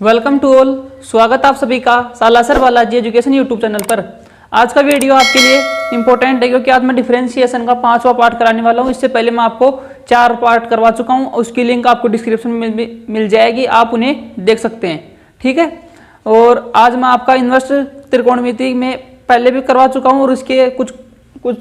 Welcome to all. स्वागत आप सभी का Salasar Balaji education YouTube channel पर। आज का वीडियो आपके लिए इंपॉर्टेंट है क्योंकि आज मैं डिफरेंशिएशन का 5वां पार्ट कराने वाला हूं। इससे पहले मैं आपको 4 पार्ट करवा चुका हूं, उसकी लिंक आपको डिस्क्रिप्शन में मिल जाएगी, आप उन्हें देख सकते हैं। ठीक है। और आज मैं आपका इन्वर्स त्रिकोणमिति में पहले भी करवा चुका हूँ और उसके कुछ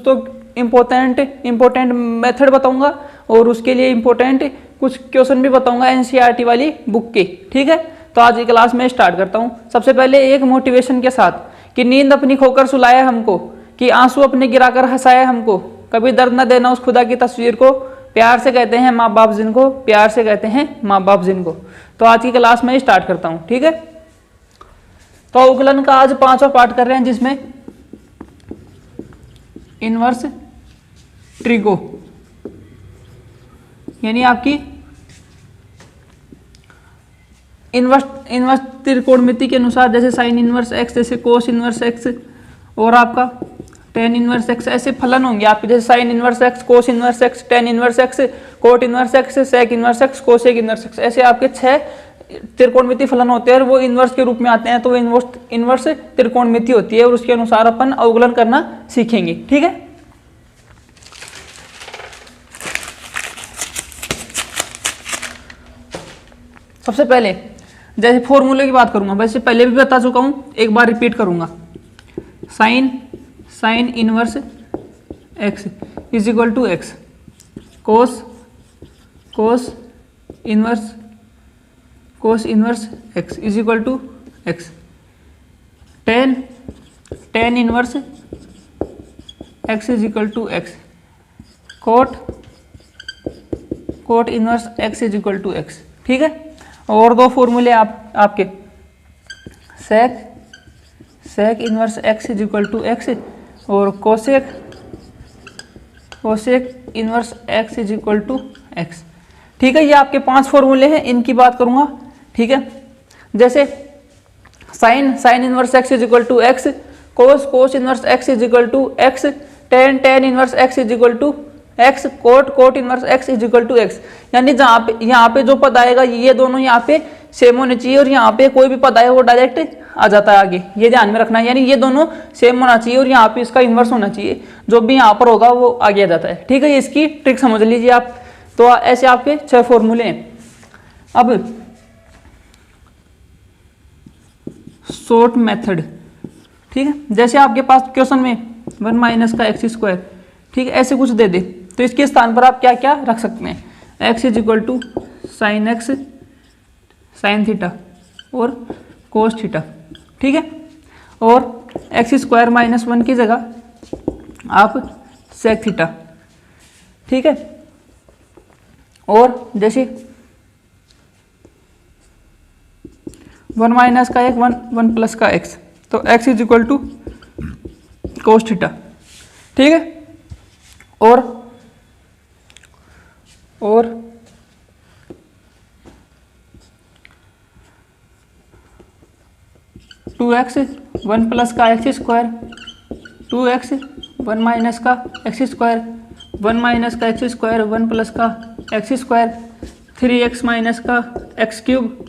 तो इम्पोर्टेंट मेथड बताऊंगा और उसके लिए इम्पोर्टेंट कुछ क्वेश्चन भी बताऊंगा एनसीईआरटी वाली बुक के। ठीक है। तो आज की क्लास में स्टार्ट करता हूं। सबसे पहले एक मोटिवेशन के साथ कि नींद अपनी खोकर सुलाया हमको, कि आंसू अपने गिराकर हंसाया हमको, कभी दर्द न देना उस खुदा की तस्वीर को, प्यार से कहते हैं माँ बाप जिनको, प्यार से कहते हैं माँ बाप जिनको। तो आज की क्लास में स्टार्ट करता हूं। ठीक है। तो अवकलन का आज 5वां पार्ट कर रहे हैं, जिसमें इनवर्स ट्रिगो यानी आपकी इनवर्स त्रिकोणमिति के अनुसार, जैसे साइन इनवर्स एक्स, जैसे कोस इनवर्स एक्स और आपका टेन इनवर्स एक्स, ऐसे फलन होंगे आपके, जैसे sine inverse X, cos inverse X, tan inverse X, cot inverse X, sec inverse X, cosec inverse X, ऐसे आपके 6 त्रिकोणमिति फलन होते हैं और वो इनवर्स के रूप में आते हैं। तो वो इनवर्स त्रिकोणमिति होती है और उसके अनुसार अपन अवकलन करना सीखेंगे। ठीक है। सबसे पहले जैसे फॉर्मूले की बात करूंगा, वैसे पहले भी बता चुका हूं, एक बार रिपीट करूंगा। Sine inverse x is equal to x, cos inverse x is equal to x, tan inverse x is equal to x, cot inverse x is equal to x. ठीक है। और 2 फॉर्मूले आपके sec inverse x is equal to x और cosec inverse x is equal to x. ठीक है। ये आपके 5 फॉर्मूले हैं, इनकी बात करूंगा। ठीक है। जैसे sine inverse x is equal to x, cos inverse x is equal to x, tan inverse x is equal to x, cot inverse x is equal to X. यानी यहाँ पे जो पद आएगा ये दोनों यहाँ पे सेम होने चाहिए और यहाँ पे कोई भी पद आए वो डायरेक्ट आ जाता है आगे, ये ध्यान में रखना है। यानी ये दोनों सेम होना चाहिए और यहाँ पे इसका इन्वर्स होना चाहिए, जो भी यहाँ पर होगा वो आगे आ जाता है। ठीक है। इसकी ट्रिक समझ लीजिए आप। तो ऐसे आपके 6 फॉर्मूले हैं। अब शॉर्ट मेथड। ठीक है। जैसे आपके पास क्वेश्चन में 1 माइनस का एक्स स्क्वायर, ठीक है, ऐसे कुछ दे दे तो इसके स्थान पर आप क्या क्या रख सकते हैं। X is equal to sine X sine theta और कोस थीटा। ठीक है। और एक्स स्क्वायर माइनस 1 की जगह आप सेक थीटा। ठीक है। और जैसे 1 माइनस का एक 1 प्लस का एक्स, तो X is equal to cos theta. ठीक है। और 2x 1 प्लस का एक्स स्क्वायर, 2x 1 माइनस का एक्स स्क्वायर, 1 माइनस का एक्स स्क्वायर, 1 प्लस का एक्स स्क्वायर, 3x माइनस का एक्स क्यूब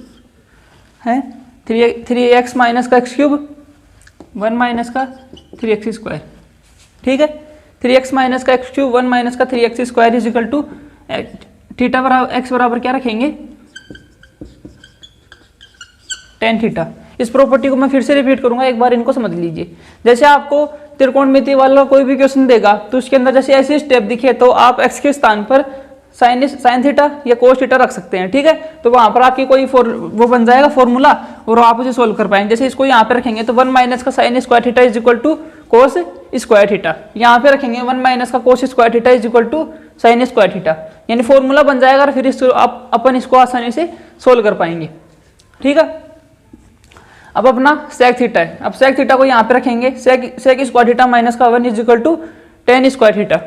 है, 3x माइनस का एक्स क्यूब, 1 माइनस का 3x स्क्वायर। ठीक है। 3x माइनस का एक्स क्यूब, 1 माइनस का 3x square is equal to theta बराबर एक्स बराबर क्या रखेंगे, टेन थीटा। इस प्रॉपर्टी को मैं फिर से रिपीट करूंगा, एक बार इनको समझ लीजिए। जैसे आपको त्रिकोणमिति वाला कोई भी क्वेश्चन देगा तो उसके अंदर जैसे ऐसे स्टेप दिखे तो आप एक्स के स्थान पर साइन थीटा या कोस थीटा रख सकते हैं। ठीक है। तो वहां पर आपकी कोई वो बन जाएगा फॉर्मूला और आप उसे सोल्व कर पाएंगे। जैसे इसको यहाँ पे रखेंगे तो 1 माइनस का sine square theta is equal to cos square theta. यहाँ पे रखेंगे 1 माइनस का cos square theta is equal to sine square theta, यानी फॉर्मूला बन जाएगा और फिर अपन इसको आसानी से सोल्व कर पाएंगे। ठीक है। अब अपना सेक थीटा है। अब सेक थीटा को यहाँ पे रखेंगे, सेक स्क्वायर थीटा माइनस का 1 is equal to tan square theta.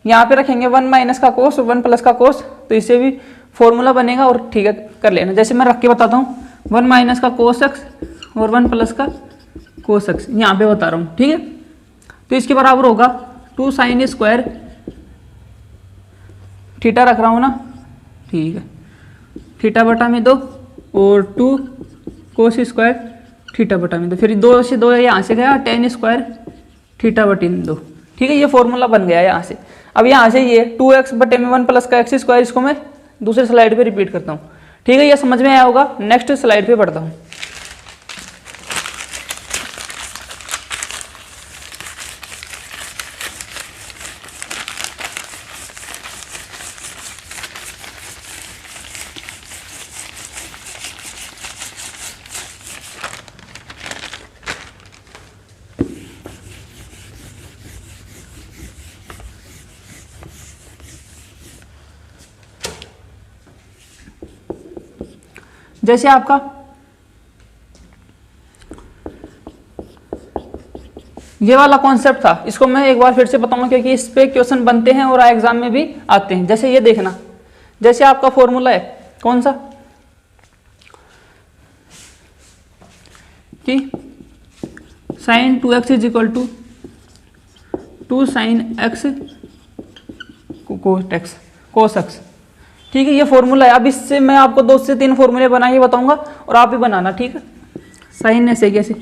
यहाँ पे रखेंगे 1 माइनस का कोस, 1 प्लस का कोस, तो इससे भी फॉर्मूला बनेगा और ठीक है कर लेना। जैसे मैं रख के बताता हूँ, 1 माइनस का कोस एक्स और 1 प्लस का कोस एक्स, यहाँ पे बता रहा हूँ। ठीक है। तो इसके बराबर होगा 2 साइन स्क्वायर थीटा रख रहा हूँ ना, ठीक है, थीटा बटा में 2 और 2 कोस स्क्वायर थीटा बटा में 2, फिर 2 से 2 यहाँ से गया टेन स्क्वायर थीटा बटे में 2। ठीक है, ये फॉर्मूला बन गया यहाँ से। अब यहाँ से ये 2x बटे में 1 प्लस का एक्स स्क्वायर, इसको मैं दूसरे स्लाइड पे रिपीट करता हूँ। ठीक है, ये समझ में आया होगा। नेक्स्ट स्लाइड पे बढ़ता हूँ। जैसे आपका ये वाला कॉन्सेप्ट था, इसको मैं एक बार फिर से बताऊंगा क्योंकि इस पे क्वेश्चन बनते हैं और एग्जाम में भी आते हैं। जैसे ये देखना, जैसे आपका फॉर्मूला है कौन सा कि sine 2x is equal to 2 sine x cos x। ठीक है, ये फॉर्मूला है। अब इससे मैं आपको 2 से 3 फॉर्मूले बना के बताऊंगा और आप भी बनाना। ठीक है, साइन ऐसे कैसे,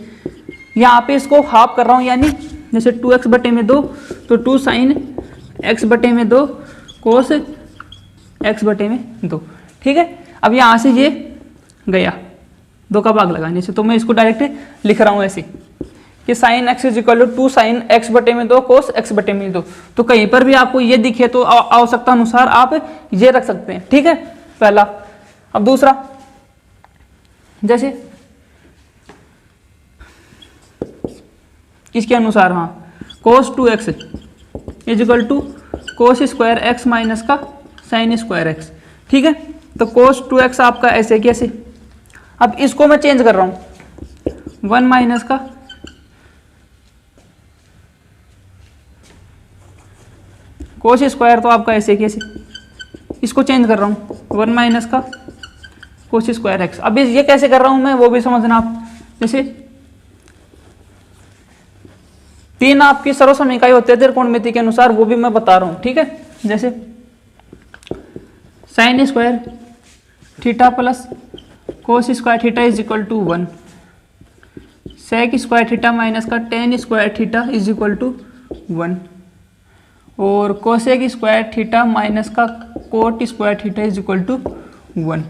यहाँ पे इसको हाफ कर रहा हूँ, यानी जैसे 2x बटे में 2 तो 2 साइन x बटे में 2 कोस x बटे में 2। ठीक है, अब यहाँ से ये गया 2 का भाग लगाने से, तो मैं इसको डायरेक्ट लिख रहा हूँ ऐसे कि sine x is equal to 2 sine x बटे में 2 कोस x बटे में 2। तो कहीं पर भी आपको ये दिखे तो आवश्यकता अनुसार आप ये रख सकते हैं। ठीक है, पहला। अब दूसरा, जैसे इसके अनुसार, हाँ, cos 2x is equal to cos square x minus का साइन स्क्वायर x। ठीक है, तो कोस 2x आपका ऐसे कैसे, अब इसको मैं चेंज कर रहा हूं 1 माइनस का कोस स्क्वायर, तो आपका ऐसे कैसे, इसको चेंज कर रहा हूँ 1 माइनस का कोस स्क्वायर x। अब ये कैसे कर रहा हूँ मैं, वो भी समझना आप। जैसे 3 आपकी सर्वसमीकाई होते हैं त्रिकोणमिति के अनुसार, वो भी मैं बता रहा हूँ। ठीक है, जैसे sine square theta plus cos square theta is equal to 1, sec square theta minus का tan square theta is equal to 1, और कोसेक स्क्वायर थीटा माइनस का cot square theta is equal to 1।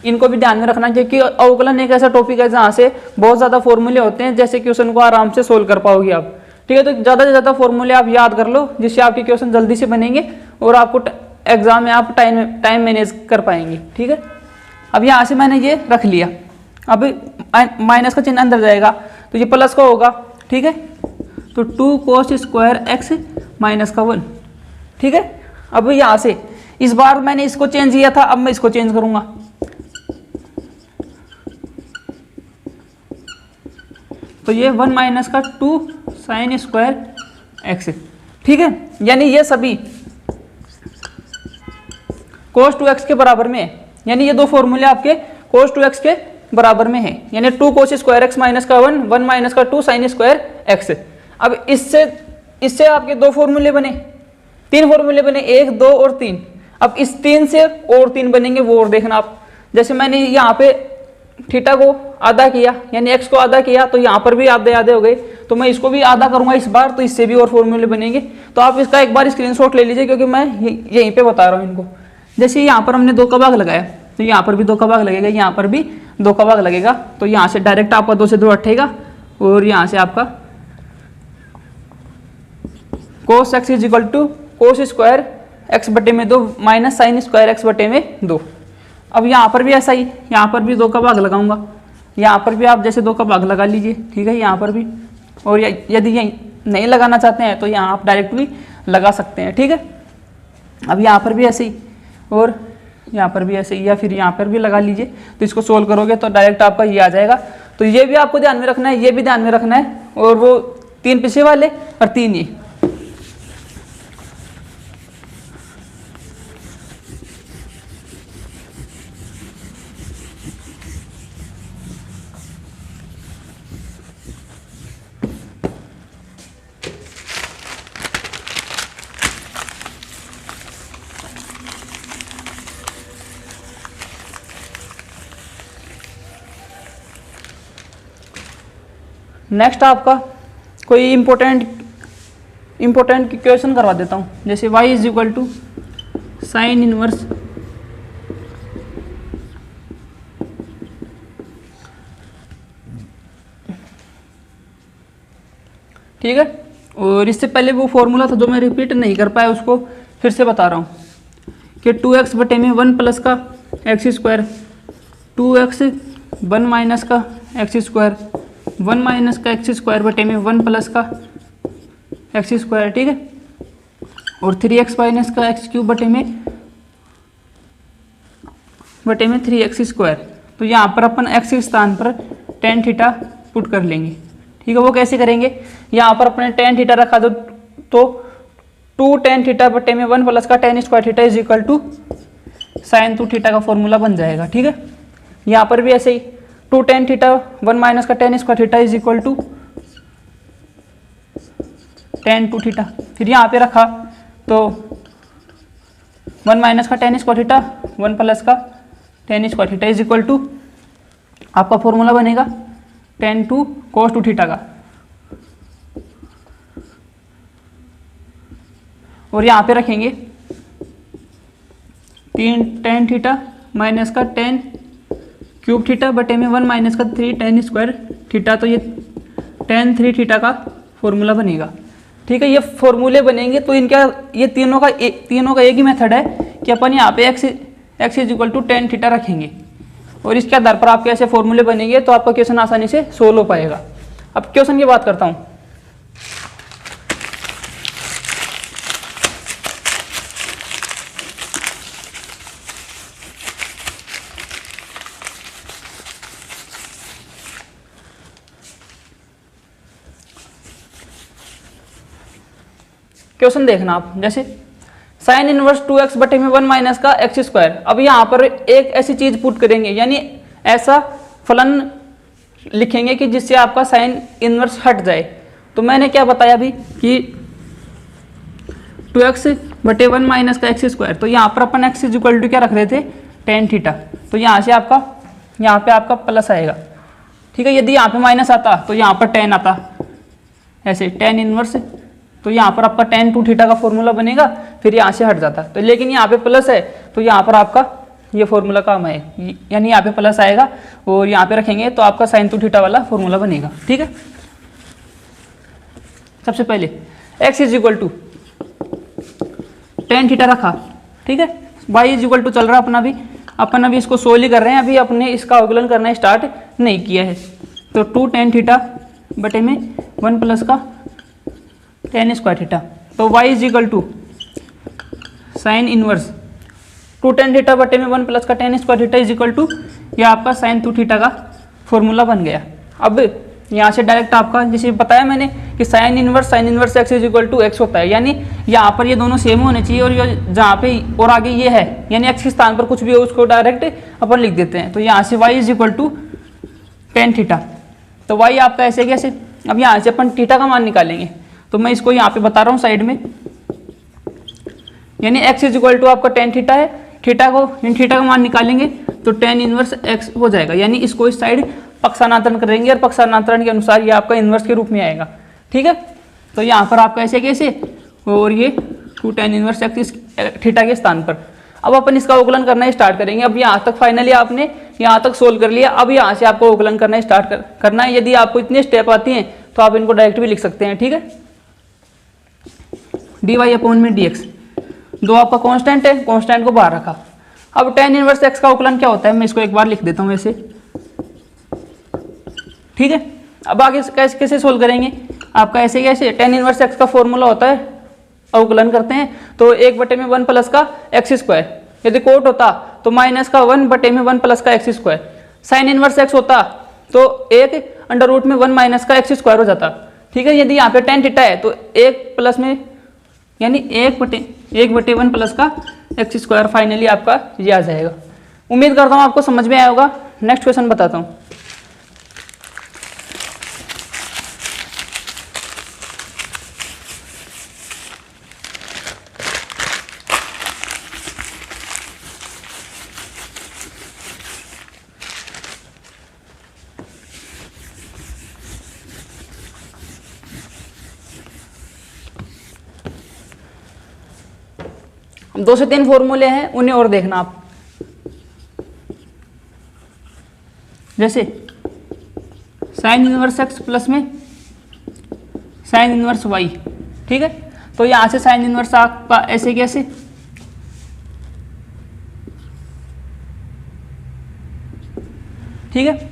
इनको भी ध्यान में रखना, क्योंकि अवकलन एक ऐसा टॉपिक है जहाँ से बहुत ज़्यादा फॉर्मूले होते हैं, जैसे क्वेश्चन को आराम से सोल्व कर पाओगे आप। ठीक है, तो ज़्यादा से ज़्यादा फॉर्मूले आप याद कर लो, जिससे आपके क्वेश्चन जल्दी से बनेंगे और आपको एग्जाम में आप टाइम मैनेज कर पाएंगे। ठीक है, अब यहाँ से मैंने ये रख लिया, अब माइनस का चिन्ह अंदर जाएगा तो ये प्लस का होगा। ठीक है, तो 2 कोस स्क्वायर x माइनस का 1। ठीक है, अब यहाँ से इस बार मैंने इसको चेंज किया था, अब मैं इसको चेंज करूंगा, तो ये 1 माइनस का 2 साइन स्क्वायर x। ठीक है, यानी ये सभी कोस 2x के बराबर में है, यानी ये 2 फॉर्मूले आपके कोस 2x के बराबर में है, यानी 2 कोस स्क्वायर x माइनस का 1, 1 माइनस का 2 साइन स्क्वायर x। अब इससे आपके 2 फॉर्मूले बने, 3 फॉर्मूले बने, 1, 2 और 3। अब इस 3 से और 3 बनेंगे, वो और देखना आप। जैसे मैंने यहाँ पे थीटा को आधा किया, यानी x को आधा किया, तो यहाँ पर भी आधे आधे हो गए, तो मैं इसको भी आधा करूंगा इस बार, तो इससे भी और फॉर्मूले बनेंगे। तो आप इसका एक बार स्क्रीनशॉट ले लीजिए, क्योंकि मैं यहीं पे बता रहा हूँ इनको। जैसे यहाँ पर हमने 2 का भाग लगाया, तो यहाँ पर भी 2 का भाग लगेगा, यहाँ पर भी 2 का भाग लगेगा, तो यहाँ से डायरेक्ट आपका 2 से 2 हटेगा, और यहाँ से आपका cos x is equal to cos square x बटे में 2 माइनस साइन स्क्वायर x बटे में 2। अब यहाँ पर भी ऐसा ही, यहाँ पर भी 2 का भाग लगाऊंगा, यहाँ पर भी आप जैसे 2 का भाग लगा लीजिए। ठीक है, यहाँ पर भी, और यदि यही नहीं लगाना चाहते हैं तो यहाँ आप डायरेक्ट भी लगा सकते हैं। ठीक है, अब यहाँ पर भी ऐसे ही, और यहाँ पर भी ऐसे ही, या फिर यहाँ पर भी लगा लीजिए। तो इसको सोल्व करोगे तो डायरेक्ट आपका ये आ जाएगा। तो ये भी आपको ध्यान में रखना है, ये भी ध्यान में रखना है, और वो 3 पीछे वाले और 3 ये। नेक्स्ट आपका कोई इम्पोर्टेंट क्वेश्चन करवा देता हूँ, जैसे y is equal to sine inverse ठीक है। और इससे पहले वो फॉर्मूला था जो मैं रिपीट नहीं कर पाया, उसको फिर से बता रहा हूँ कि 2x बटे में 1 प्लस का एक्स स्क्वायर, 2x 1 माइनस का एक्स स्क्वायर, 1 माइनस का एक्स स्क्वायर बटे में 1 प्लस का एक्स स्क्वायर, ठीक है। और 3x माइनस का एक्स क्यूब बटे में 3x स्क्वायर। तो यहाँ पर अपन x के स्थान पर tan थीटा पुट कर लेंगे, ठीक है। वो कैसे करेंगे, यहाँ पर अपने tan थीटा रखा तो 2 tan थीटा बटे में 1 प्लस का tan square theta is equal to sine 2 theta का फॉर्मूला बन जाएगा, ठीक है। यहाँ पर भी ऐसे ही 2 tan थीटा 1 माइनस का tan square theta is equal to tan 2 theta. फिर यहाँ पे रखा तो 1 माइनस का tan स्क्वायर थीटा 1 प्लस का tan square theta is equal to आपका फॉर्मूला बनेगा tan 2 cos 2 थीटा का। और यहाँ पे रखेंगे 3 tan थीटा माइनस का tan क्यूब थीटा बटे में 1 माइनस का 3 tan स्क्वायर थीटा। तो ये tan 3 थीटा का फॉर्मूला बनेगा, ठीक है। ये फॉर्मूले बनेंगे तो इनका ये तीनों का एक ही मेथड है कि अपन यहाँ पे x is equal to tan theta रखेंगे और इसके आधार पर आपके ऐसे फॉर्मूले बनेंगे तो आपका क्वेश्चन आसानी से सोल्व हो पाएगा। अब क्वेश्चन की बात करता हूँ। क्वेश्चन देखना आप, जैसे साइन इनवर्स 2x बटे में 1 माइनस का एक्स स्क्वायर। अब यहाँ पर एक ऐसी चीज पुट करेंगे, यानी ऐसा फलन लिखेंगे कि जिससे आपका साइन इनवर्स हट जाए। तो मैंने क्या बताया अभी कि 2x बटे 1 माइनस का एक्स स्क्वायर। तो यहाँ पर अपन x इज इक्वल टू क्या रख रहे थे, tan थीटा। तो यहाँ से आपका यहाँ पे आपका प्लस आएगा, ठीक है। यदि यहाँ पे माइनस आता तो यहाँ पर tan आता, ऐसे tan इनवर्स। तो यहाँ पर आपका tan 2 थीटा का फॉर्मूला बनेगा, फिर यहाँ से हट जाता। तो लेकिन यहाँ पे प्लस है तो यहाँ पर आपका ये फॉर्मूला काम है, यानी यहाँ पे प्लस आएगा और यहाँ पे रखेंगे तो आपका sin 2 थीटा वाला फॉर्मूला बनेगा, ठीक है। सबसे पहले x is equal to tan theta रखा, ठीक है। y इज इक्वल टू चल रहा अपना भी, अपन अभी इसको सोल्व ही कर रहे हैं, अभी अपने इसका अवकलन करना स्टार्ट नहीं किया है। तो 2 tan थीटा बटे में 1 प्लस का tan स्क्वायर थीटा। तो y is equal to sine inverse 2 tan theta बटे में 1 प्लस का tan square theta is equal to यह आपका साइन 2 थीटा का फॉर्मूला बन गया। अब यहाँ से डायरेक्ट आपका जैसे बताया मैंने कि sine inverse x is equal to x होता है, यानी यहाँ पर ये दोनों सेम होने चाहिए और जहाँ पे और आगे ये है, यानी x के स्थान पर कुछ भी हो उसको डायरेक्ट अपन लिख देते हैं। तो यहाँ से y is equal to tan theta. तो y आपका ऐसे कैसे, अब यहाँ से अपन थीटा का मान निकालेंगे। तो मैं इसको यहाँ पे बता रहा हूँ साइड में, यानी x इज इक्वल टू आपका tan थीटा है, थीटा का मान निकालेंगे तो tan इनवर्स x हो जाएगा, यानी इसको इस साइड पक्षांतरण करेंगे और पक्षांतरण के अनुसार ये आपका इनवर्स के रूप में आएगा, ठीक है। तो यहाँ पर आपका ऐसे कैसे और ये 2 tan इनवर्स x थीटा के स्थान पर। अब अपन इसका अवकलन करना स्टार्ट करेंगे। अब यहाँ तक फाइनली आपने यहाँ तक सोल्व कर लिया, अब यहाँ से आपको अवकलन करना स्टार्ट करना है। यदि आपको इतने स्टेप आती हैं तो आप इनको डायरेक्ट भी लिख सकते हैं, ठीक है। dy अपॉन में dx, दो आपका कांस्टेंट है, कांस्टेंट को बाहर रखा। अब tan इनवर्स x का अवकलन क्या होता है, मैं इसको एक बार लिख देता हूँ ऐसे, ठीक है। अब आगे कैसे सोल्व करेंगे, आपका ऐसे कैसे tan इनवर्स x का फॉर्मूला होता है, अवकलन करते हैं तो 1 बटे में 1 प्लस का एक्स स्क्वायर, यदि कोट होता तो माइनस का 1 बटे में 1 प्लस का X square. Sign inverse x होता तो 1 अंडर रूट में 1 माइनस का एक्स स्क्वायर हो जाता, ठीक है। यदि यहाँ पे tan थीटा है तो 1 प्लस में यानी 1 बटे 1 प्लस का एक्स स्क्वायर फाइनली आपका ये आ जाएगा। उम्मीद करता हूँ आपको समझ में आया होगा। नेक्स्ट क्वेश्चन बताता हूँ। 2 से 3 फॉर्मूले हैं, उन्हें और देखना आप। जैसे साइन इनवर्स एक्स प्लस में साइन इनवर्स वाई, ठीक है। तो यहां से साइन इनवर्स आपका ऐसे कैसे, ठीक है।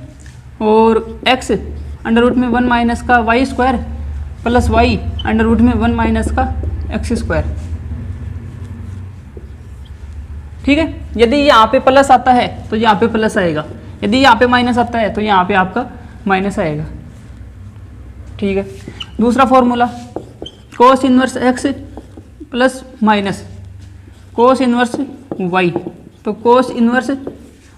और x अंडर रूट में 1 माइनस का Y square plus y under root में 1 माइनस का एक्स स्क्वायर, ठीक है। यदि यहाँ पे प्लस आता है तो यहाँ पे प्लस आएगा, यदि यहाँ पे माइनस आता है तो यहाँ पे आपका माइनस आएगा, ठीक है। दूसरा formula cos inverse X plus minus cos inverse Y, तो कोस इनवर्स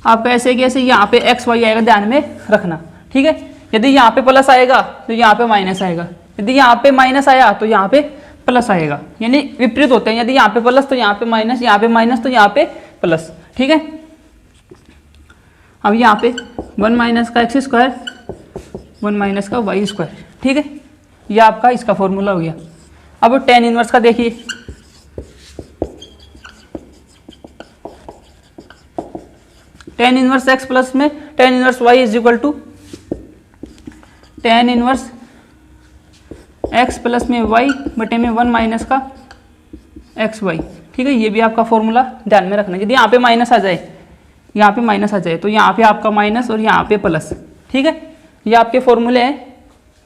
आपका ऐसे कैसे, यहाँ पे एक्स वाई आएगा, ध्यान में रखना, ठीक है। यदि यहाँ पे प्लस आएगा तो यहाँ पे माइनस आएगा, यदि यहाँ पे माइनस आया तो यहाँ पे प्लस आएगा, यानी विपरीत होते हैं। यदि यहाँ पे प्लस तो यहाँ पे माइनस, यहाँ पे माइनस तो यहाँ पे प्लस, ठीक है। अब यहाँ पे 1 माइनस का एक्स स्क्वायर 1 माइनस का वाई स्क्वायर, ठीक है। यह आपका इसका फॉर्मूला हो गया। अब टेन इनवर्स का देखिए, टेन इनवर्स एक्स प्लस में tan inverse Y is equal to tan inverse X plus में वाई बटे में 1 माइनस का एक्स वाई, ठीक है। ये भी आपका फॉर्मूला ध्यान में रखना। यदि यहाँ पे माइनस आ जाए, यहाँ पे माइनस आ जाए तो यहाँ पे आपका माइनस और यहाँ पे प्लस, ठीक है। ये आपके फॉर्मूले हैं,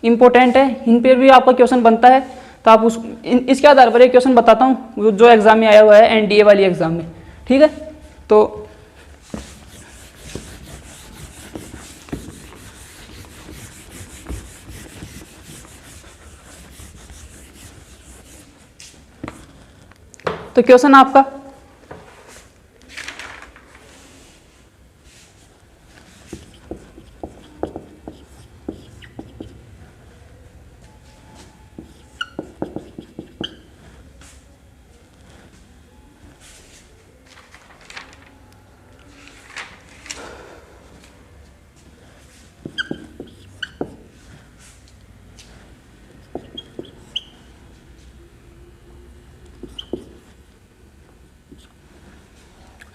इंपॉर्टेंट है, इन पर भी आपका क्वेश्चन बनता है। तो आप इसके आधार पर एक क्वेश्चन बताता हूँ जो एग्जाम में आया हुआ है, एनडीए वाली एग्जाम में, ठीक है। तो क्वेश्चन आपका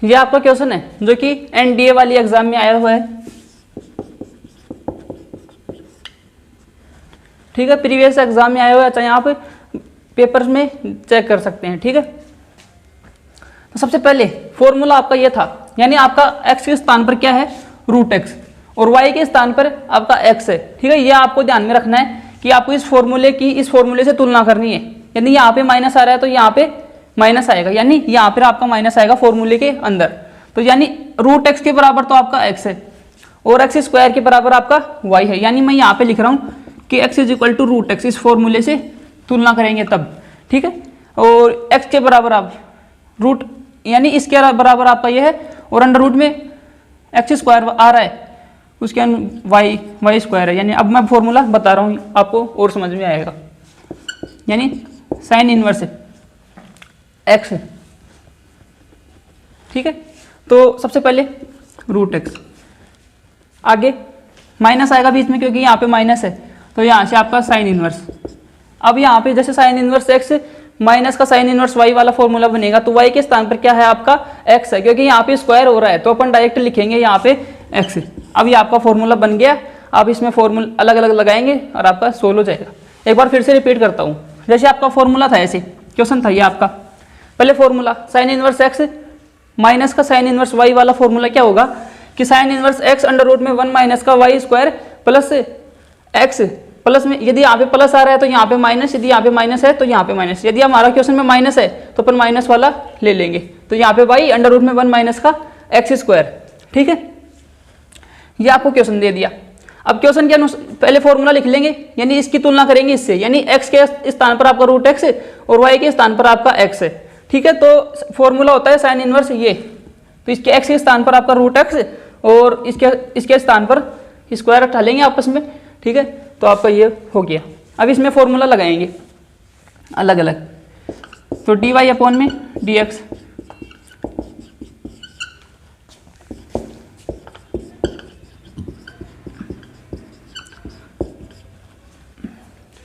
ये आपका क्वेश्चन है जो कि एनडीए वाली एग्जाम में आया हुआ है, ठीक है। प्रीवियस एग्जाम में आया हुआ है, चाहे आप पेपर्स में चेक कर सकते हैं, ठीक है। तो सबसे पहले फॉर्मूला आपका ये था, यानी आपका x के स्थान पर क्या है, रूट एक्स, और y के स्थान पर आपका x है, ठीक है। ये आपको ध्यान में रखना है कि आपको इस फॉर्मूले से तुलना करनी है। यदि यहाँ पे माइनस आ रहा है तो यहाँ पे माइनस आएगा, यानी यहाँ पर आपका माइनस आएगा फॉर्मूले के अंदर। तो यानी रूट एक्स के बराबर तो आपका x है और एक्स स्क्वायर के बराबर आपका y है, यानी मैं यहाँ पे लिख रहा हूँ कि x is equal to root X, इस फॉर्मूले से तुलना करेंगे तब, ठीक है। और x के बराबर आप रूट, यानी इसके बराबर आपका ये है, और अंडर रूट में एक्स स्क्वायर आ रहा है, उसके वाई स्क्वायर है। यानी अब मैं फॉर्मूला बता रहा हूँ, आपको और समझ में आएगा। यानी साइन इनवर्स एक्स, ठीक है। तो सबसे पहले रूट एक्स, आगे माइनस आएगा बीच में क्योंकि यहाँ पे माइनस है, तो यहाँ से आपका साइन इनवर्स। अब यहाँ पे जैसे साइन इनवर्स एक्स माइनस का साइन इनवर्स वाई वाला फॉर्मूला बनेगा, तो वाई के स्थान पर क्या है आपका एक्स है, क्योंकि यहाँ पे स्क्वायर हो रहा है तो अपन डायरेक्ट लिखेंगे यहाँ पे एक्स। अब ये आपका फॉर्मूला बन गया। आप इसमें फॉर्मूला अलग अलग लगाएंगे और आपका सोल्व हो जाएगा। एक बार फिर से रिपीट करता हूँ, जैसे आपका फॉर्मूला था, ऐसे क्वेश्चन था ये आपका। पहले formula sine inverse X minus का साइन इनवर्स वाई वाला फॉर्मूला क्या होगा कि sine inverse X under root में 1 माइनस का Y square plus X, plus में यदि यहाँ पे प्लस आ रहा है तो यहाँ पे माइनस, यदि यहाँ पे माइनस है तो यहाँ पे माइनस। यदि हमारा क्वेश्चन में माइनस है तो अपन माइनस वाला ले लेंगे, तो यहाँ पे वाई अंडर रूट में 1 माइनस का एक्स स्क्वायर, ठीक है। ये आपको क्वेश्चन दे दिया। अब क्वेश्चन के अनुसार पहले फॉर्मूला लिख लेंगे, यानी इसकी तुलना करेंगे इससे, यानी एक्स के स्थान पर आपका रूट एक्स और वाई के स्थान पर आपका एक्स है, ठीक है। तो फॉर्मूला होता है साइन इनवर्स ये, तो इसके एक्स के स्थान पर आपका रूट एक्स और इसके स्थान पर स्क्वायर उठा लेंगे आपस में, ठीक है। तो आपका ये हो गया। अब इसमें फॉर्मूला लगाएंगे अलग अलग, तो डी वाई अपॉन में डी एक्स,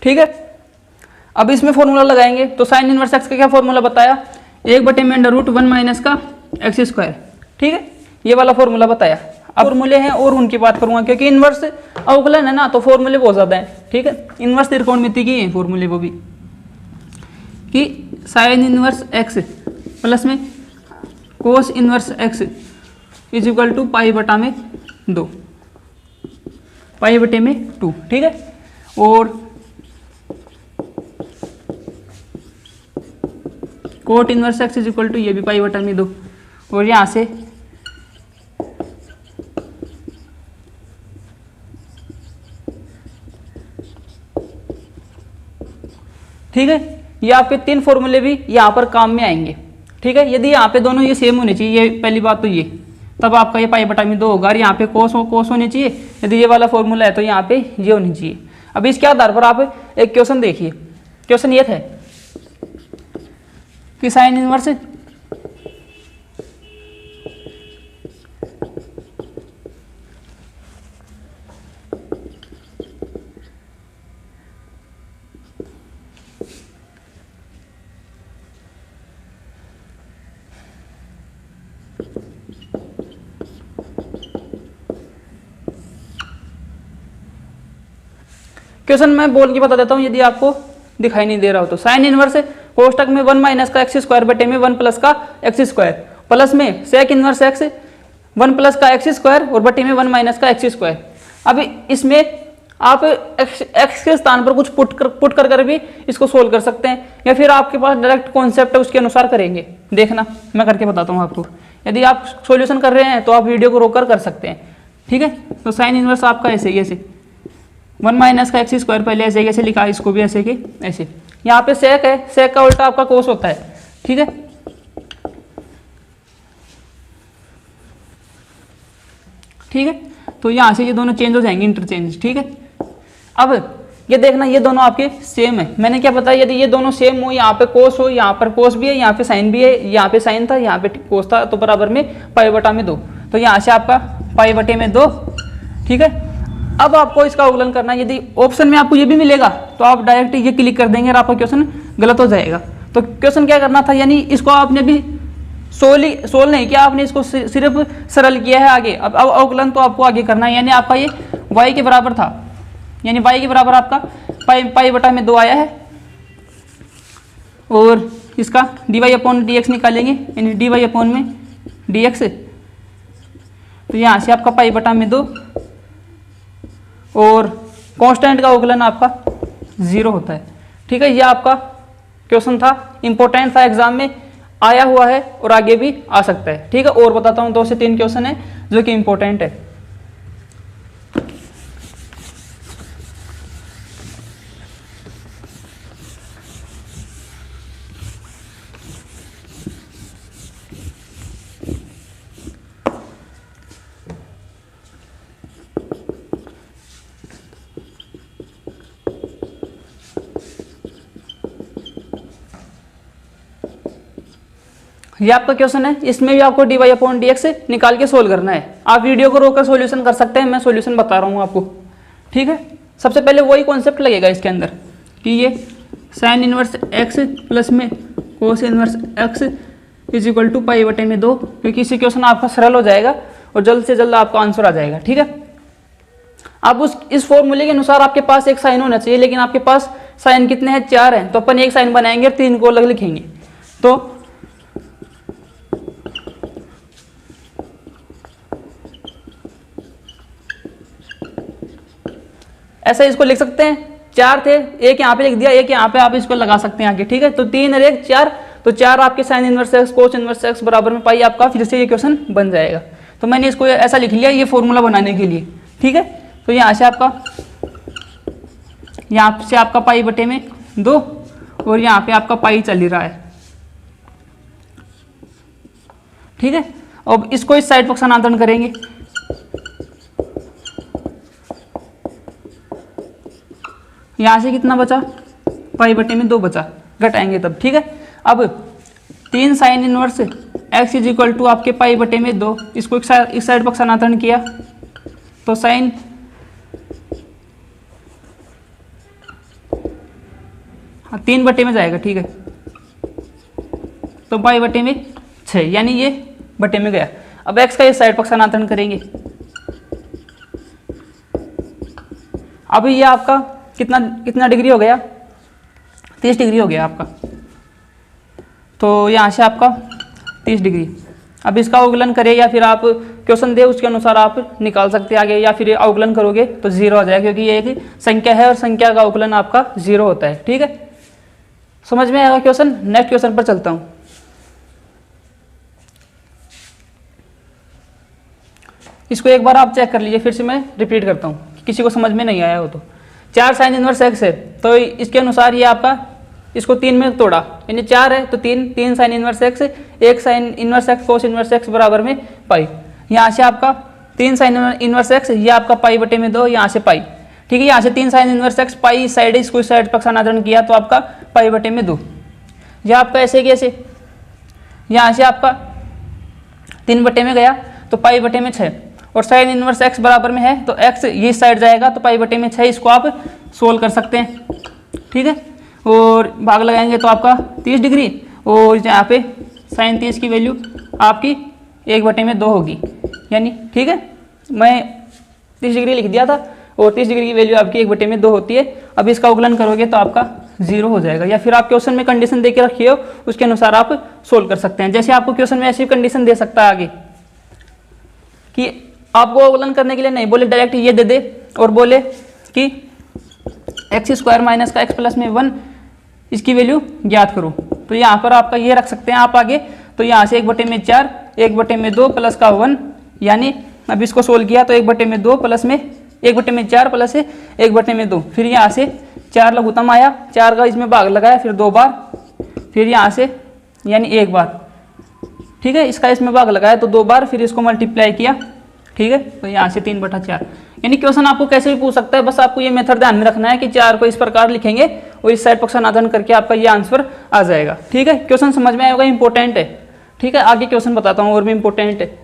ठीक है। अब इसमें फॉर्मूला लगाएंगे, तो साइन इनवर्स एक्स का क्या फॉर्मूला बताया, 1 बटे में अंडर रूट 1 माइनस का एक्स स्क्वायर। ठीक है, ये वाला फॉर्मूला बताया। अब फॉर्मूले हैं और उनकी बात करूंगा, क्योंकि इन्वर्स अवकलन है ना, तो फॉर्मूले बहुत ज़्यादा हैं। ठीक है, इन्वर्स त्रिकोणमिति की है फॉर्मूले वो भी, कि साइन इन्वर्स एक्स प्लस में cos inverse x is equal to pi बटा में 2, पाई बटे में 2। ठीक है, और cot inverse x is equal to ये भी पाई बटा में 2, और यहाँ से ठीक है, ये आपके 3 फॉर्मूले भी यहाँ पर काम में आएंगे। ठीक है, यदि यहाँ पे दोनों ये सेम होने चाहिए, ये पहली बात तो ये, तब आपका ये पाई बटा में 2 होगा, और यहाँ पे कोस होने चाहिए। यदि ये वाला फॉर्मूला है तो यहाँ पे ये होनी चाहिए। अब इसके आधार पर आप एक क्वेश्चन देखिए। क्वेश्चन ये था कि साइन इनवर्स क्वेश्चन मैं बोल के बता देता हूँ यदि आपको दिखाई नहीं दे रहा हो तो। साइन इनवर्स कोष्टक में 1 माइनस का एक्स स्क्वायर बटे में 1 प्लस का एक्स स्क्वायर, प्लस में सेक इनवर्स एक्स 1 प्लस का एक्स स्क्वायर और बटे में 1 माइनस का एक्स स्क्वायर। अब इसमें आप एक्स के स्थान पर कुछ पुट कर भी इसको सोल्व कर सकते हैं, या फिर आपके पास डायरेक्ट कॉन्सेप्ट है उसके अनुसार करेंगे। देखना, मैं करके बताता हूँ आपको। यदि आप सॉल्यूशन कर रहे हैं तो आप वीडियो को रोक कर सकते हैं। ठीक है, तो साइन इनवर्स आपका ऐसे 1 माइनस का एक्स स्क्वायर पहले ऐसे कैसे लिखा, इसको भी ऐसे कि ऐसे। यहाँ पे सेक है, सेक का उल्टा आपका कोस होता है। ठीक है, ठीक है, तो यहाँ से ये दोनों चेंज हो जाएंगे, इंटरचेंज। ठीक है, अब ये देखना, ये दोनों आपके सेम है। मैंने क्या बताया, यदि ये दोनों सेम हो, यहाँ पे कोस हो, यहाँ पर कोस भी है, यहाँ पे साइन भी है, यहाँ पे साइन था, यहाँ पे कोस था, तो बराबर में पाई बटा में 2, तो यहाँ से आपका पाई बटे में 2। ठीक है, अब आपको इसका अवकलन करना है। यदि ऑप्शन में आपको ये भी मिलेगा तो आप डायरेक्ट ये क्लिक कर देंगे और आपका क्वेश्चन गलत हो जाएगा। तो क्वेश्चन क्या करना था, यानी इसको आपने भी सोल्व नहीं किया, आपने इसको सिर्फ सरल किया है आगे। अब अवकलन तो आपको आगे करना है, यानी आपका ये y के बराबर था, यानी y के बराबर आपका पाई बटा में 2 आया है, और इसका dy अपॉन dx निकालेंगे, यानी dy अपॉन में dx, तो यहाँ से आपका पाई बटा में 2, और कांस्टेंट का अवकलन आपका 0 होता है। ठीक है, ये आपका क्वेश्चन था, इंपॉर्टेंट था, एग्जाम में आया हुआ है और आगे भी आ सकता है। ठीक है, और बताता हूँ 2 से 3 क्वेश्चन है जो कि इंपॉर्टेंट है। ये आपका क्वेश्चन है, इसमें भी आपको dy अपॉन dx निकाल के सोल्व करना है। आप वीडियो को रोककर सॉल्यूशन कर सकते हैं, मैं सॉल्यूशन बता रहा हूँ आपको। ठीक है, सबसे पहले वही कॉन्सेप्ट लगेगा इसके अंदर कि ये साइन इनवर्स x प्लस में cos inverse x is equal to pi बटे में 2, क्योंकि इसी क्वेश्चन आपका सरल हो जाएगा और जल्द से जल्द आपका आंसर आ जाएगा। ठीक है, अब इस फॉर्मूले के अनुसार आपके पास एक साइन होना चाहिए, लेकिन आपके पास साइन कितने हैं, 4 हैं, तो अपन एक साइन बनाएंगे और 3 को अलग लिखेंगे। तो ऐसा इसको लिख सकते हैं, 4 थे, एक यहाँ पे लिख दिया, एक यहाँ पे आप इसको लगा सकते हैं आगे। ठीक है, तो 3 और 1 4, तो 4 आपके sign inverse X cos inverse x बराबर में पाई, आपका फिर से ये क्वेश्चन बन जाएगा। तो मैंने इसको ऐसा लिख लिया ये फॉर्मूला बनाने के लिए। ठीक है, तो यहाँ से आपका पाई बटे में 2, और यहाँ पे आपका पाई चल ही रहा है। ठीक है, अब इसको इस साइड पर स्थानांतरण करेंगे, यहाँ से कितना बचा, पाई बटे में 2 बचा, घटाएंगे तब। ठीक है, अब 3 sine inverse x is equal to आपके पाई बटे में 2, इसको इस साइड पर स्थानांतरण किया तो साइन हाँ 3 बटे में जाएगा। ठीक है, तो पाई बटे में 6, यानी ये बटे में गया। अब x का इस साइड पर स्थानांतरण करेंगे। अब ये आपका कितना कितना डिग्री हो गया, 30 डिग्री हो गया आपका। तो यहाँ से आपका 30 डिग्री। अब इसका अवकलन करें या फिर आप क्वेश्चन दे उसके अनुसार आप निकाल सकते हैं आगे, या फिर अवकलन करोगे तो 0 हो जाएगा, क्योंकि ये एक संख्या है और संख्या का अवकलन आपका 0 होता है। ठीक है, समझ में आएगा क्वेश्चन। नेक्स्ट क्वेश्चन पर चलता हूँ। इसको एक बार आप चेक कर लीजिए, फिर से मैं रिपीट करता हूँ, किसी को समझ में नहीं आया हो तो। 4 साइन इनवर्स x है, तो इसके अनुसार ये आपका इसको 3 में तोड़ा, यानी 4 है तो 3 sine inverse x, 1 sign inverse x कोस इनवर्स x बराबर में पाई। यहाँ से आपका 3 साइन इनवर्स x, ये आपका पाई बटे में 2, यहाँ से पाई। ठीक है, यहाँ से 3 साइन इनवर्स x, पाई इस साइड, इसको इस साइड पर स्थानांतरण किया तो आपका पाई बटे में 2। यह आपका ऐसे कैसे, यहाँ से आपका 3 बटे में गया तो पाई बटे में 6, और साइन इनवर्स x बराबर में है तो x ये साइड जाएगा तो पाई बटे में 6, इसको आप सोल्व कर सकते हैं। ठीक है, और भाग लगाएंगे तो आपका 30 डिग्री, और यहाँ पे साइन 30 की वैल्यू आपकी 1 बटे में 2 होगी, यानी ठीक है, मैं 30 डिग्री लिख दिया था और 30 डिग्री की वैल्यू आपकी 1 बटे में 2 होती है। अब इसका अवकलन करोगे तो आपका 0 हो जाएगा, या फिर आप क्वेश्चन में कंडीशन दे के रखिए हो उसके अनुसार आप सोल्व कर सकते हैं। जैसे आपको क्वेश्चन में ऐसी कंडीशन दे सकता है आगे कि आपको अवकलन करने के लिए नहीं बोले, डायरेक्ट ये दे दे और बोले कि x² माइनस का x प्लस में 1 इसकी वैल्यू ज्ञात करो, तो यहाँ पर आपका ये रख सकते हैं आप आगे। तो यहाँ से 1 बटे में 4, 1 बटे में 2 प्लस का 1, यानी अब इसको सोल्व किया तो 1 बटे में 2 प्लस में 1 बटे में 4 प्लस है 1 बटे में 2, फिर यहाँ से 4 लघुत्तम आया, 4 का इसमें भाग लगाया, फिर 2 बार, फिर यहाँ से यानी 1 बार। ठीक है, इसका इसमें भाग लगाया तो 2 बार, फिर इसको मल्टीप्लाई किया। ठीक है, तो यहाँ से 3/4, यानी क्वेश्चन आपको कैसे भी पूछ सकता है, बस आपको ये मेथड ध्यान में रखना है कि 4 को इस प्रकार लिखेंगे और इस साइड पर समाधान करके आपका ये आंसर आ जाएगा। ठीक है, क्वेश्चन समझ में आएगा, इंपॉर्टेंट है। ठीक है, आगे क्वेश्चन बताता हूँ और भी इंपॉर्टेंट है।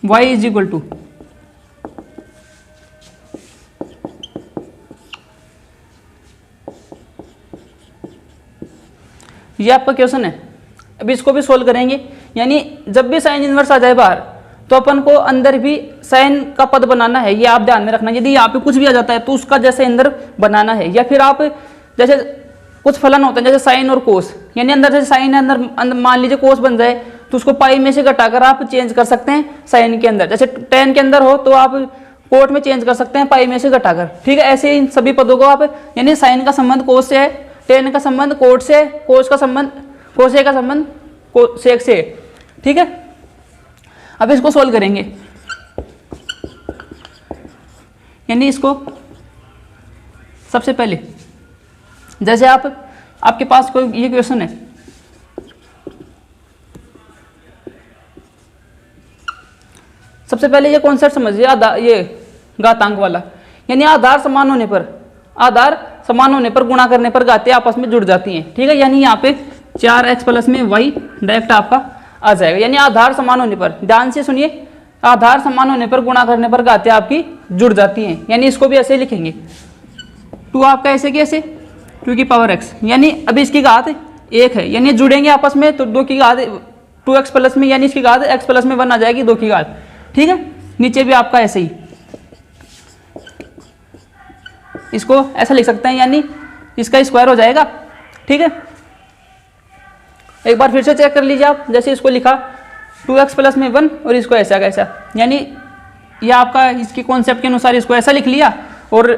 y इज इक्वल टू ये आपका क्वेश्चन है। अब इसको भी सोल्व करेंगे, यानी जब भी साइन इनवर्स आ जाए बाहर तो अपन को अंदर भी साइन का पद बनाना है, ये आप ध्यान में रखना। यदि यहाँ पे कुछ भी आ जाता है तो उसका जैसे अंदर बनाना है, या फिर आप जैसे कुछ फलन होते हैं जैसे साइन और कोस, यानी अंदर जैसे साइन है अंदर मान लीजिए कोस बन जाए तो उसको पाई में से घटाकर आप चेंज कर सकते हैं साइन के अंदर। जैसे टेन के अंदर हो तो आप कोट में चेंज कर सकते हैं पाई में से घटाकर। ठीक है, ऐसे इन सभी पदों को आप, यानी साइन का संबंध कोस से है, टेन का संबंध कोट से, कोस का संबंध कोसे का संबंध सेक से। ठीक है, अब इसको सोल्व करेंगे, यानी इसको सबसे पहले जैसे आपके पास कोई ये क्वेश्चन है, सबसे पहले ये कॉन्सेप्ट समझिए, ये घातांक वाला, यानी आधार समान होने पर गुणा करने पर घातें आपस में जुड़ जाती हैं। ठीक है, यानी यहाँ पे 4x प्लस में y डायरेक्ट आपका आ जाएगा, यानी आधार समान होने पर, ध्यान से सुनिए, आधार समान होने पर गुणा करने पर घातें आपकी जुड़ जाती हैं। यानी इसको भी ऐसे लिखेंगे, 2 आपका ऐसे कैसे 2 की पावर x, यानी अभी इसकी घात 1 है, यानी जुड़ेंगे आपस में तो 2 की घात 2x प्लस में, यानी इसकी घात x प्लस में 1 आ जाएगी 2 की घात। ठीक है, नीचे भी आपका ऐसे ही इसको ऐसा लिख सकते हैं, यानी इसका स्क्वायर हो जाएगा। ठीक है, एक बार फिर से चेक कर लीजिए आप, जैसे इसको लिखा 2x प्लस में 1 और इसको ऐसा कैसा, यानी ये आपका इसकी कॉन्सेप्ट के अनुसार इसको ऐसा लिख लिया, और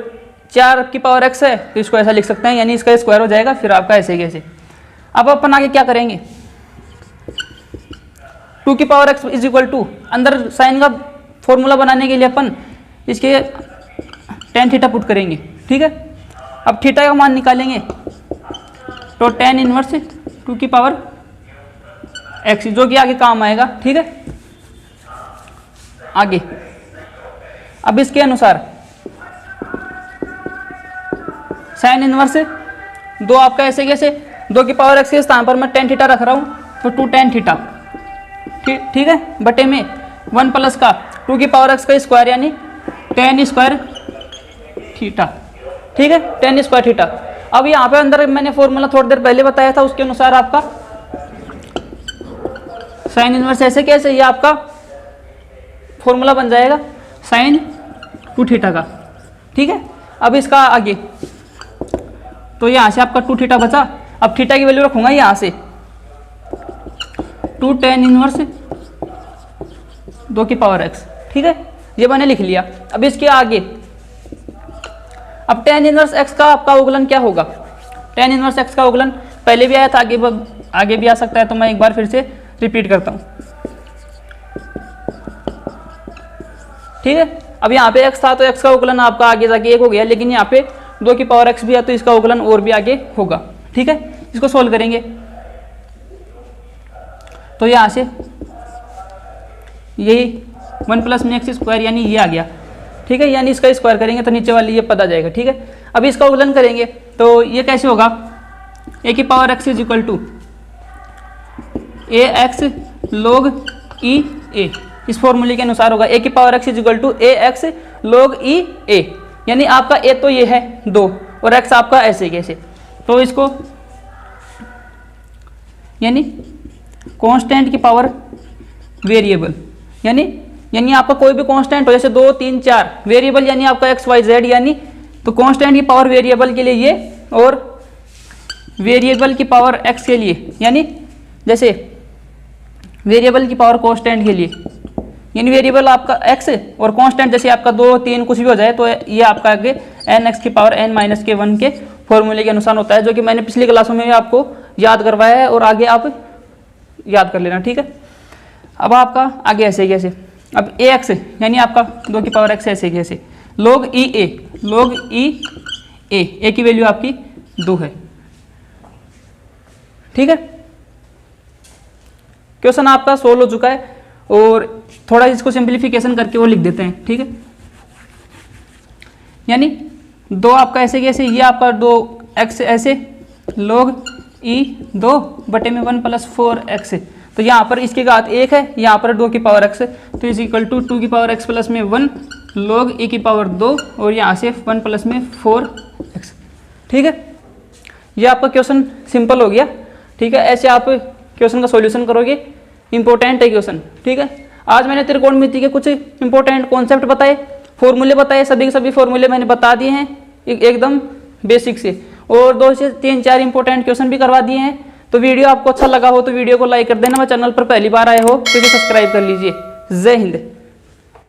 4 की पावर x है तो इसको ऐसा लिख सकते हैं, यानी इसका स्क्वायर हो जाएगा, फिर आपका ऐसे कैसे। अब अपन आगे क्या करेंगे, 2 की power x is equal to, अंदर साइन का फॉर्मूला बनाने के लिए अपन इसके tan थीटा पुट करेंगे। ठीक है, अब थीटा का मान निकालेंगे तो tan इनवर्स 2 की पावर x, जो कि आगे काम आएगा। ठीक है, आगे अब इसके अनुसार साइन इनवर्स 2 आपका ऐसे कैसे 2 की पावर x के स्थान पर मैं tan थीटा रख रहा हूँ, तो 2 tan थीटा, ठीक है, बटे में 1 प्लस का 2 की पावर x का स्क्वायर यानी tan स्क्वायर थीटा, ठीक है, tan स्क्वायर थीटा। अब यहाँ पे अंदर मैंने फॉर्मूला थोड़ी देर पहले बताया था, उसके अनुसार आपका साइन इनवर्स ऐसे कैसे, ये आपका फॉर्मूला बन जाएगा साइन 2 थीटा का, ठीक है। अब इसका आगे, तो यहाँ से आपका 2 थीटा बचा, अब थीटा की वैल्यू रखूंगा यहाँ से 2 tan इनवर्स 2 की पावर x, ठीक है, ये मैंने लिख लिया। अब इसके आगे, अब tan इनवर्स x का आपका अवकलन क्या होगा, tan इनवर्स x का अवकलन पहले भी आया था, आगे भी आ सकता है, तो मैं एक बार फिर से रिपीट करता हूँ, ठीक है। अब यहाँ पे x था तो x का अवकलन आपका आगे जाके 1 हो गया, लेकिन यहाँ पे 2 की पावर x भी है तो इसका अवकलन और भी आगे होगा, ठीक है। इसको सोल्व करेंगे तो यहाँ से यही 1 प्लस में एक्स स्क्वायर यानी ये आ गया, ठीक है, यानी इसका स्क्वायर करेंगे तो नीचे वाली ये पता जाएगा, ठीक है। अब इसका अवकलन करेंगे तो ये कैसे होगा, a की power x is equal to a x log e a, इस फॉर्मूले के अनुसार होगा a की power x is equal to a x log e a, यानी आपका a तो ये है 2 और x आपका ऐसे कैसे, तो इसको यानी कांस्टेंट की पावर वेरिएबल, यानी आपका कोई भी कांस्टेंट हो, जैसे 2 3 4, वेरिएबल यानी आपका x y z, यानी तो कांस्टेंट की पावर वेरिएबल के लिए ये, और वेरिएबल की पावर x के लिए, यानी जैसे वेरिएबल की पावर कांस्टेंट के लिए, यानी वेरिएबल आपका x और कांस्टेंट जैसे आपका 2 3 कुछ भी हो जाए तो ये आपका आगे n(x) की पावर n-1 के फॉर्मूले के अनुसार होता है, जो कि मैंने पिछली क्लासों में आपको याद करवाया है और आगे आप याद कर लेना, ठीक है। अब आपका आगे ऐसे कैसे, अब ax यानी आपका 2 की पावर x ऐसे कैसे, log ई ए की वैल्यू आपकी 2 है, ठीक है। क्वेश्चन आपका सोल्व हो चुका है और थोड़ा इसको सिंप्लीफिकेशन करके वो लिख देते हैं, ठीक है। यानी 2 आपका ऐसे कैसे, ये आपका 2x ऐसे log ई 2 बटे में 1 प्लस 4x, तो यहाँ पर इसके घात 1 है, यहाँ पर 2 की पावर x, तो इज इक्वल टू 2 की पावर x प्लस में 1 log e की पावर 2 और यहाँ से 1 प्लस में 4x, ठीक है। ये आपका क्वेश्चन सिंपल हो गया, ठीक है। ऐसे आप क्वेश्चन का सॉल्यूशन करोगे, इंपॉर्टेंट है क्वेश्चन, ठीक है। आज मैंने त्रिकोणमिति के कुछ इंपॉर्टेंट कॉन्सेप्ट बताए, फॉर्मूले बताए, सभी के सभी फॉर्मूले मैंने बता दिए हैं एकदम बेसिक से, और 2 से 3 4 इंपॉर्टेंट क्वेश्चन भी करवा दिए हैं। तो वीडियो आपको अच्छा लगा हो तो वीडियो को लाइक कर देना, मैं चैनल पर पहली बार आए हो तो भी सब्सक्राइब कर लीजिए। जय हिंद।